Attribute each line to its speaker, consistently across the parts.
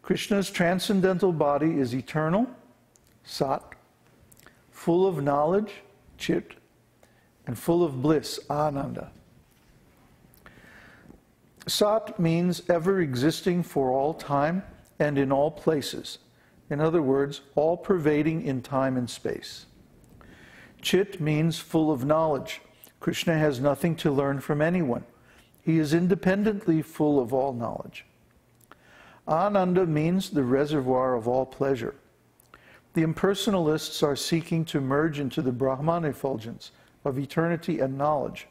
Speaker 1: Krishna's transcendental body is eternal, sat, full of knowledge, chit, and full of bliss, ānanda. Sat means ever existing for all time and in all places. In other words, all pervading in time and space. Chit means full of knowledge. Krishna has nothing to learn from anyone. He is independently full of all knowledge. Ānanda means the reservoir of all pleasure. The impersonalists are seeking to merge into the Brahman effulgence of eternity and knowledge.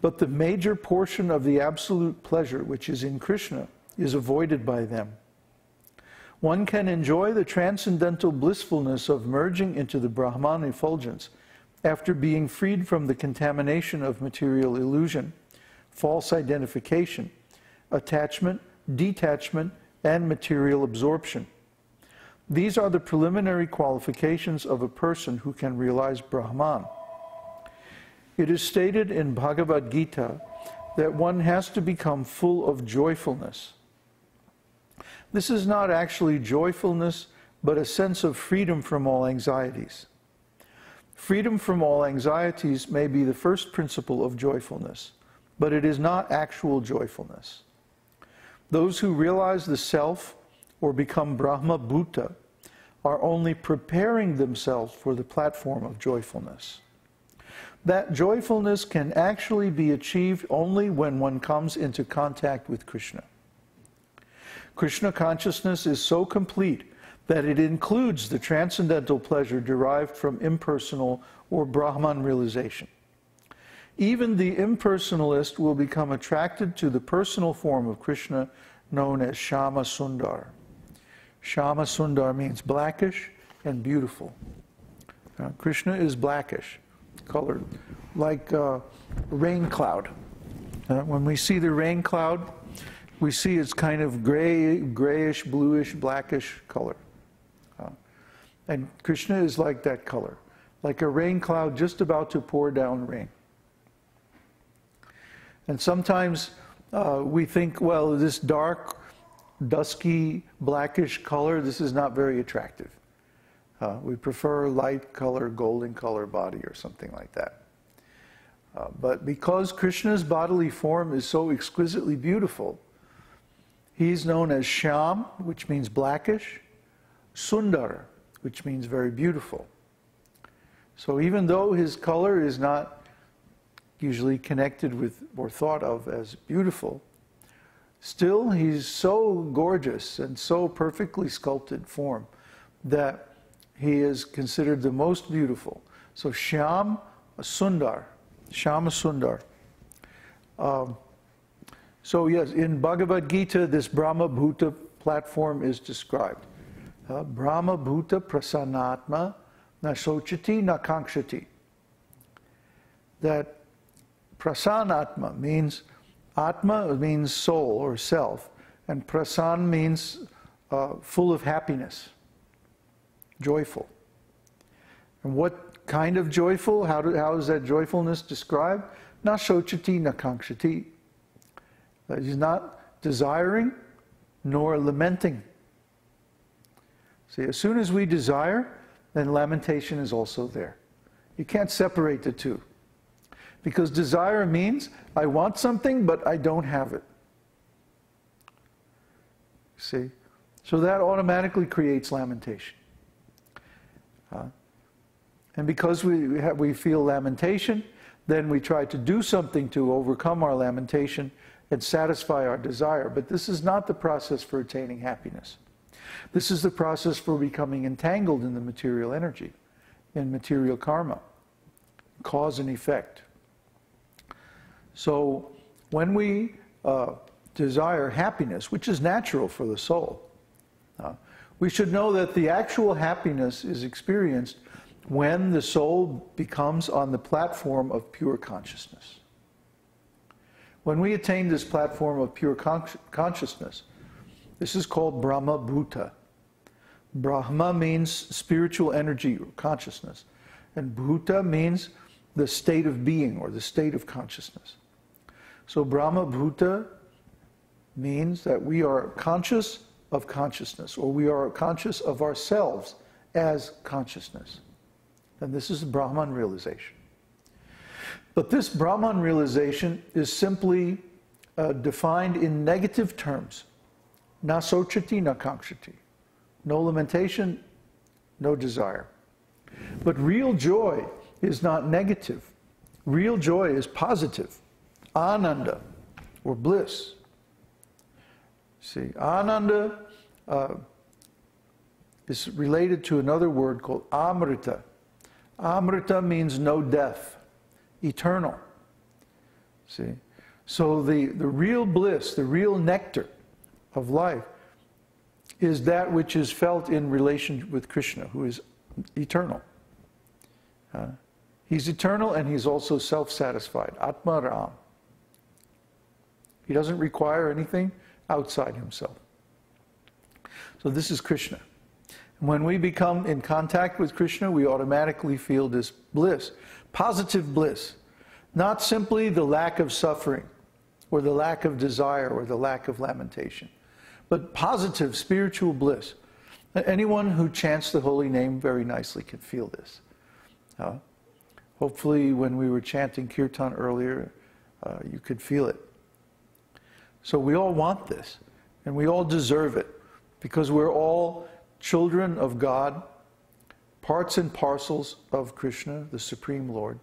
Speaker 1: But the major portion of the absolute pleasure which is in Krishna is avoided by them. One can enjoy the transcendental blissfulness of merging into the Brahman effulgence after being freed from the contamination of material illusion, false identification, attachment, detachment, and material absorption. These are the preliminary qualifications of a person who can realize Brahman. It is stated in Bhagavad-gītā that one has to become full of joyfulness. This is not actually joyfulness, but a sense of freedom from all anxieties. Freedom from all anxieties may be the first principle of joyfulness, but it is not actual joyfulness. Those who realize the self or become Brahma Bhuta are only preparing themselves for the platform of joyfulness. That joyfulness can actually be achieved only when one comes into contact with Krishna. Krishna consciousness is so complete that it includes the transcendental pleasure derived from impersonal or Brahman realization. Even the impersonalist will become attracted to the personal form of Krishna known as Shama Sundar. Shama Sundar means blackish and beautiful. Krishna is blackish, colored like a rain cloud. When we see the rain cloud, we see it's kind of grayish, bluish, blackish color. And Krishna is like that color, like a rain cloud just about to pour down rain. And sometimes we think, well, this dark, dusky, blackish color, this is not very attractive. We prefer light color, golden color body or something like that. But because Krishna's bodily form is so exquisitely beautiful, he's known as Shyam, which means blackish, Sundar, which means very beautiful. So even though his color is not usually connected with or thought of as beautiful, still he's so gorgeous and so perfectly sculpted form that he is considered the most beautiful. So Shyam Sundar, Shama Sundar. So yes, in Bhagavad-gītā, this Brahma Bhuta platform is described. Brahma Bhuta Prasannatma na Sochati na Kankshati. That Prasannatma means, Atma means soul or self, and Prasann means full of happiness, joyful. And what kind of joyful? How is that joyfulness described? Na Sochati na Kankshati. He's not desiring nor lamenting. See, as soon as we desire, then lamentation is also there. You can't separate the two. Because desire means, I want something, but I don't have it. See? So that automatically creates lamentation. And because we feel lamentation, then we try to do something to overcome our lamentation and satisfy our desire. But this is not the process for attaining happiness. This is the process for becoming entangled in the material energy, in material karma, cause and effect. So when we desire happiness, which is natural for the soul, we should know that the actual happiness is experienced when the soul becomes on the platform of pure consciousness. When we attain this platform of pure consciousness, this is called Brahma Bhuta. Brahma means spiritual energy or consciousness, and Bhuta means the state of being or the state of consciousness. So Brahma Bhuta means that we are conscious of consciousness, or we are conscious of ourselves as consciousness. And this is the Brahman realization. But this Brahman realization is simply defined in negative terms. Na sochati, na kankshati. No lamentation, no desire. But real joy is not negative. Real joy is positive. Ananda, or bliss. See, Ananda is related to another word called amrita. Amrita means no death, eternal. See? So the real bliss, the real nectar of life is that which is felt in relation with Krishna, who is eternal. He's eternal and he's also self-satisfied. Atma Ram. He doesn't require anything outside himself. So this is Krishna. When we become in contact with Krishna, we automatically feel this bliss, positive bliss. Not simply the lack of suffering, or the lack of desire, or the lack of lamentation, but positive spiritual bliss. Anyone who chants the holy name very nicely can feel this. Hopefully when we were chanting kirtan earlier, you could feel it. So we all want this, and we all deserve it, because we're all children of God, parts and parcels of Krishna, the Supreme Lord,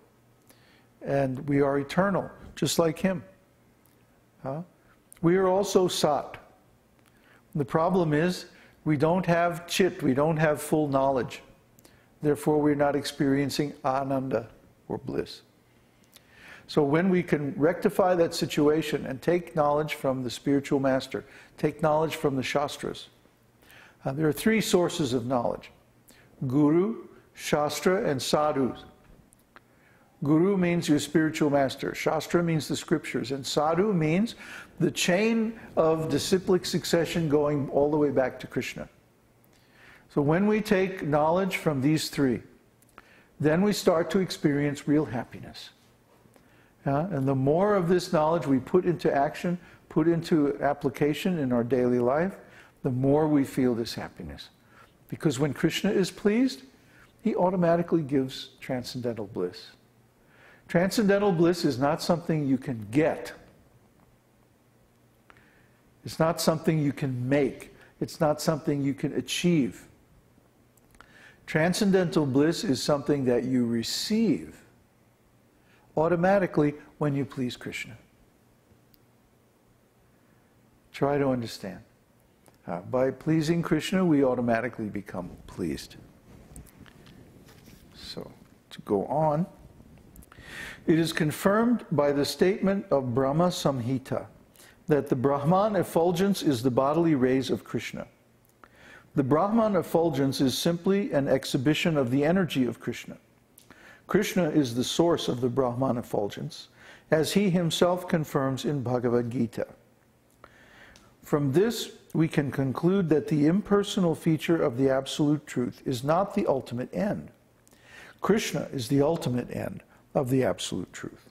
Speaker 1: and we are eternal, just like Him. We are also sat. The problem is, we don't have chit, we don't have full knowledge. Therefore, we're not experiencing ananda, or bliss. So when we can rectify that situation and take knowledge from the spiritual master, take knowledge from the Shastras, there are three sources of knowledge: Guru, Shastra, and Sadhus. Guru means your spiritual master. Shastra means the scriptures. And Sadhu means the chain of disciplic succession going all the way back to Krishna. So when we take knowledge from these three, then we start to experience real happiness. And the more of this knowledge we put into action, put into application in our daily life, the more we feel this happiness. Because when Krishna is pleased, he automatically gives transcendental bliss. Transcendental bliss is not something you can get. It's not something you can make. It's not something you can achieve. Transcendental bliss is something that you receive automatically when you please Krishna. Try to understand. By pleasing Krishna, we automatically become pleased. So, to go on, it is confirmed by the statement of Brahma Samhita that the Brahman effulgence is the bodily rays of Krishna. The Brahman effulgence is simply an exhibition of the energy of Krishna. Krishna is the source of the Brahman effulgence, as he himself confirms in Bhagavad-gītā. From this, we can conclude that the impersonal feature of the Absolute Truth is not the ultimate end. Krishna is the ultimate end of the Absolute Truth.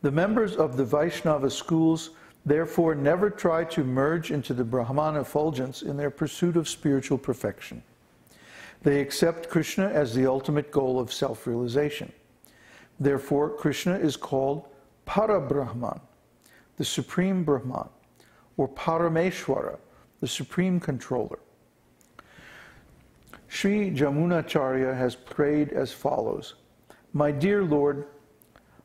Speaker 1: The members of the Vaishnava schools therefore never try to merge into the Brahman effulgence in their pursuit of spiritual perfection. They accept Krishna as the ultimate goal of self-realization. Therefore, Krishna is called Para-Brahman, the Supreme Brahman, or Parameshwara, the Supreme Controller. Sri Jamunacharya has prayed as follows: My dear Lord,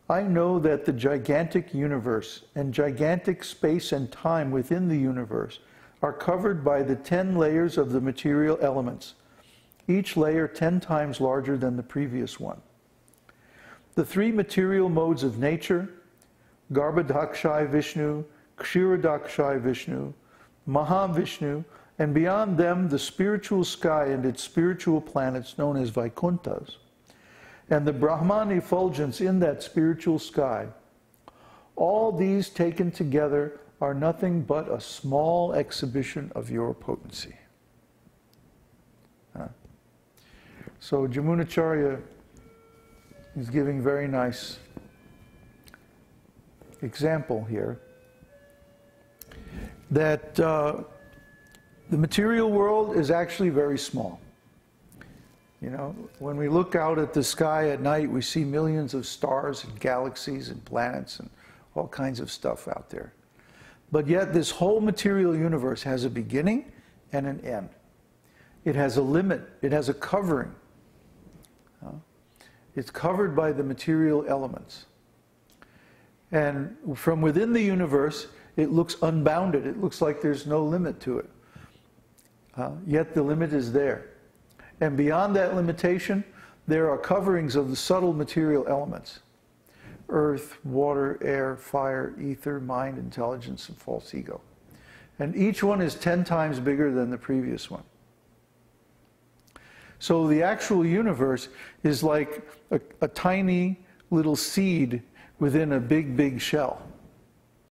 Speaker 1: I know that the gigantic universe and gigantic space and time within the universe are covered by the 10 layers of the material elements, each layer 10 times larger than the previous one. The three material modes of nature, Garbhodakshai Vishnu, Kshirodakshai Vishnu, Mahavishnu, and beyond them the spiritual sky and its spiritual planets known as Vaikunthas, and the Brahman effulgence in that spiritual sky, all these taken together are nothing but a small exhibition of your potency. So Jamunacharya is giving very nice example here. that the material world is actually very small. You know, when we look out at the sky at night, we see millions of stars and galaxies and planets and all kinds of stuff out there. But yet this whole material universe has a beginning and an end. It has a limit. It has a covering. It's covered by the material elements. And from within the universe, it looks unbounded. It looks like there's no limit to it. Yet the limit is there. And beyond that limitation, there are coverings of the subtle material elements. Earth, water, air, fire, ether, mind, intelligence, and false ego. And each one is 10 times bigger than the previous one. So the actual universe is like a tiny little seed within a big, big shell.